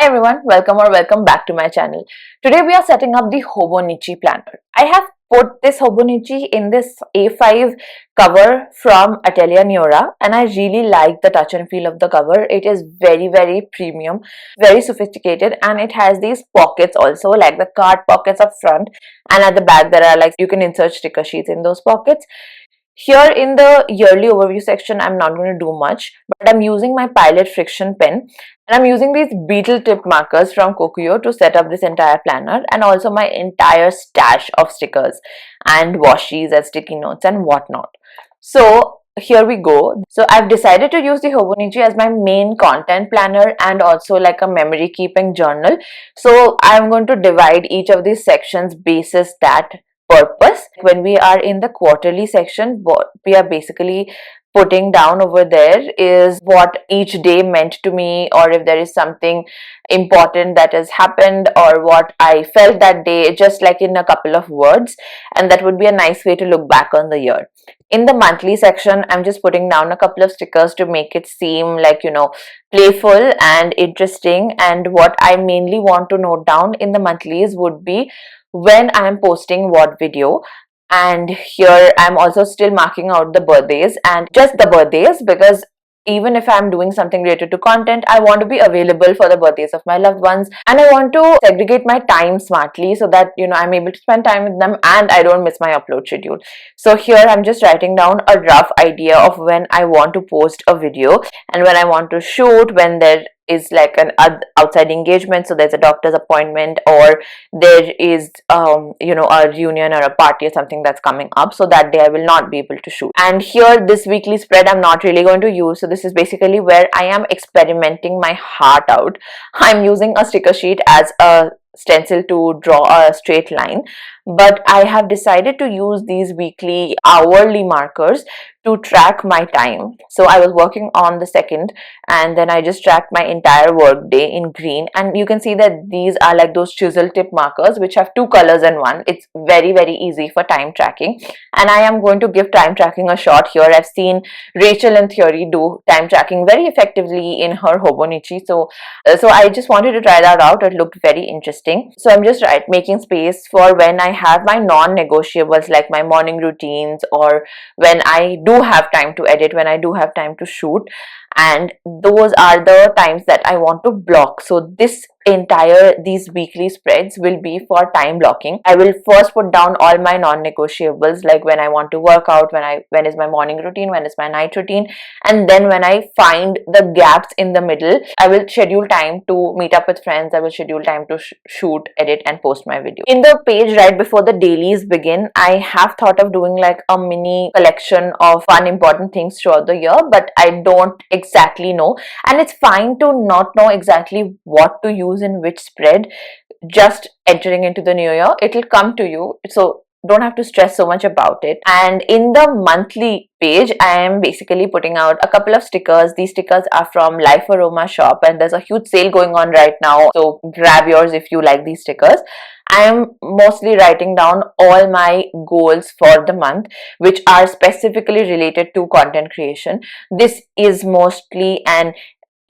everyone, welcome back to my channel. Today we are setting up the Hobonichi planner. I have put this Hobonichi in this A5 cover from Atelier Neora, and I really like the touch and feel of the cover. It is very premium, very sophisticated, and it has these pockets also, like the card pockets up front, and at the back there are like you can insert sticker sheets in those pockets. Here in the yearly overview section, I'm not going to do much, but I'm using my Pilot Friction pen, and I'm using these beetle tip markers from Kokuyo to set up this entire planner, and also my entire stash of stickers and washies and sticky notes and whatnot. So here we go. So I've decided to use the Hobonichi as my main content planner and also like a memory keeping journal. So I'm going to divide each of these sections basis that purpose. When we are in the quarterly section, what we are basically putting down over there is what each day meant to me, or if there is something important that has happened or what I felt that day, just like in a couple of words, and that would be a nice way to look back on the year. In the monthly section, I'm just putting down a couple of stickers to make it seem like, playful and interesting, and what I mainly want to note down in the monthlies would be when I am posting what video. And here I'm also still marking out the birthdays, and just the birthdays, because even if I'm doing something related to content, I want to be available for the birthdays of my loved ones, and I want to segregate my time smartly so that I'm able to spend time with them and I don't miss my upload schedule. So here I'm just writing down a rough idea of when I want to post a video and when I want to shoot, when there is like an outside engagement, so there's a doctor's appointment, or there is a reunion or a party or something that's coming up, so that day I will not be able to shoot. And here, this weekly spread I'm not really going to use, so this is basically where I am experimenting my heart out. I'm using a sticker sheet as a stencil to draw a straight line, but I have decided to use these weekly hourly markers to track my time. So I was working on the 2nd, and then I just tracked my entire work day in green, and you can see that these are like those chisel tip markers which have 2 colors in one. It's very easy for time tracking, and I am going to give time tracking a shot here. I've seen Rachel in theory do time tracking very effectively in her Hobonichi, so I just wanted to try that out. It looked very interesting. So I'm just making space for when I have my non-negotiables, like my morning routines, or when I do have time to edit, when I do have time to shoot, and those are the times that I want to block. So these weekly spreads will be for time blocking. I will first put down all my non-negotiables, like when I want to work out, when is my morning routine, when is my night routine, and then when I find the gaps in the middle, I will schedule time to meet up with friends, I will schedule time to shoot, edit and post my video. In the page right before the dailies begin, I have thought of doing like a mini collection of fun important things throughout the year, but I don't exactly know, and it's fine to not know exactly what to use in which spread. Just entering into the new year, it'll come to you, so don't have to stress so much about it. And in the monthly page, I am basically putting out a couple of stickers. These stickers are from Life Aroma shop, and there's a huge sale going on right now, so grab yours if you like these stickers. I am mostly writing down all my goals for the month, which are specifically related to content creation. This is mostly an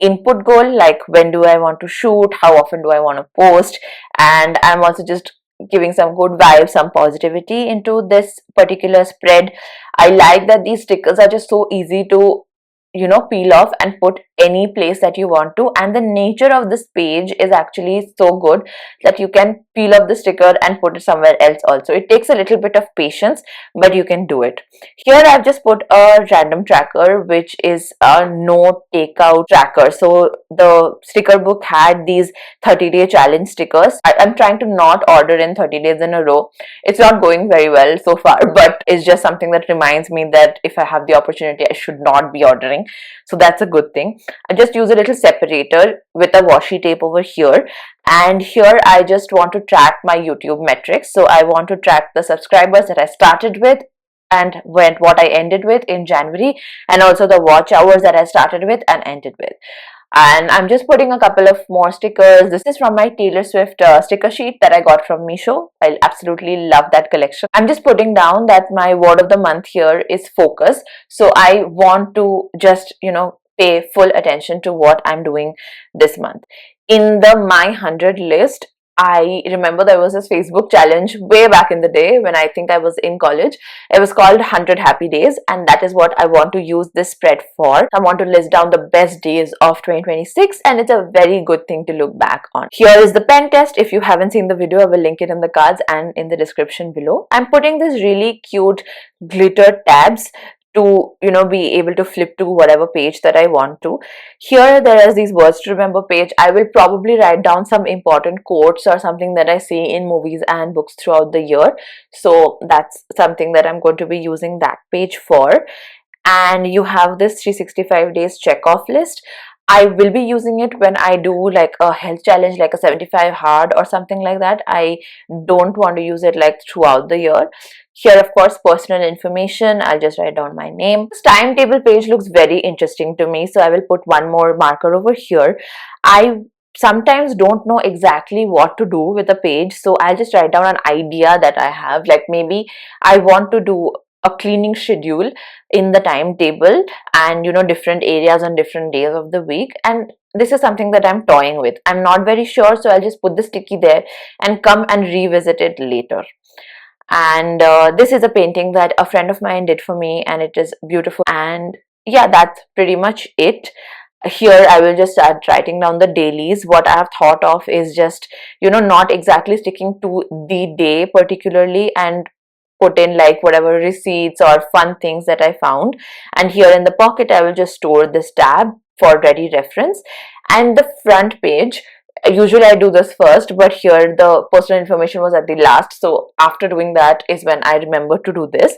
input goal, like when do I want to shoot, how often do I want to post, and I'm also just giving some good vibes, some positivity into this particular spread. I like that these stickers are just so easy to peel off and put any place that you want to, and the nature of this page is actually so good that you can peel up the sticker and put it somewhere else also. It takes a little bit of patience, but you can do it. Here I've just put a random tracker, which is a no takeout tracker. So the sticker book had these 30-day challenge stickers. I'm trying to not order in 30 days in a row. It's not going very well so far, but it's just something that reminds me that if I have the opportunity, I should not be ordering. So that's a good thing. I just use a little separator with a washi tape over here, and here I just want to track my YouTube metrics. So I want to track the subscribers that I started with and what I ended with in January, and also the watch hours that I started with and ended with. And I'm just putting a couple of more stickers. This is from my Taylor Swift sticker sheet that I got from Meesho. I absolutely love that collection. I'm just putting down that my word of the month here is focus. So I want to just, pay full attention to what I'm doing this month. in the My 100 list, I remember there was this Facebook challenge way back in the day when I think I was in college. It was called 100 Happy Days, and that is what I want to use this spread for. I want to list down the best days of 2026, and it's a very good thing to look back on. Here is the pen test. If you haven't seen the video, I will link it in the cards and in the description below. I'm putting this really cute glitter tabs to be able to flip to whatever page that I want to. Here there is these words to remember page. I will probably write down some important quotes or something that I see in movies and books throughout the year, so that's something that I'm going to be using that page for. And you have this 365 days check off list. I will be using it when I do like a health challenge, like a 75 hard or something like that. I don't want to use it like throughout the year. Here, of course, personal information. I'll just write down my name. This timetable page looks very interesting to me, so I will put one more marker over here. I sometimes don't know exactly what to do with a page, so I'll just write down an idea that I have. Like maybe I want to do a cleaning schedule in the timetable, and different areas on different days of the week, and this is something that I'm toying with. I'm not very sure, so I'll just put the sticky there and come and revisit it later. And this is a painting that a friend of mine did for me, and it is beautiful. And yeah, that's pretty much it. Here I will just start writing down the dailies. What I have thought of is just not exactly sticking to the day particularly, and put in like whatever receipts or fun things that I found. And here in the pocket I will just store this tab for ready reference. And the front page, usually I do this first, but here the personal information was at the last, so after doing that is when I remember to do this.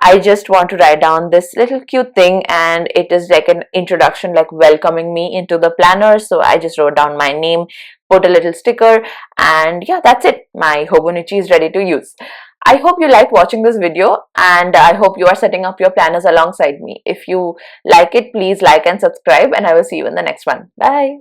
I just want to write down this little cute thing, and it is like an introduction, like welcoming me into the planner. So I just wrote down my name, put a little sticker, and yeah, that's it. My Hobonichi is ready to use. I hope you liked watching this video, and I hope you are setting up your planners alongside me. If you like it, please like and subscribe, and I will see you in the next one. Bye.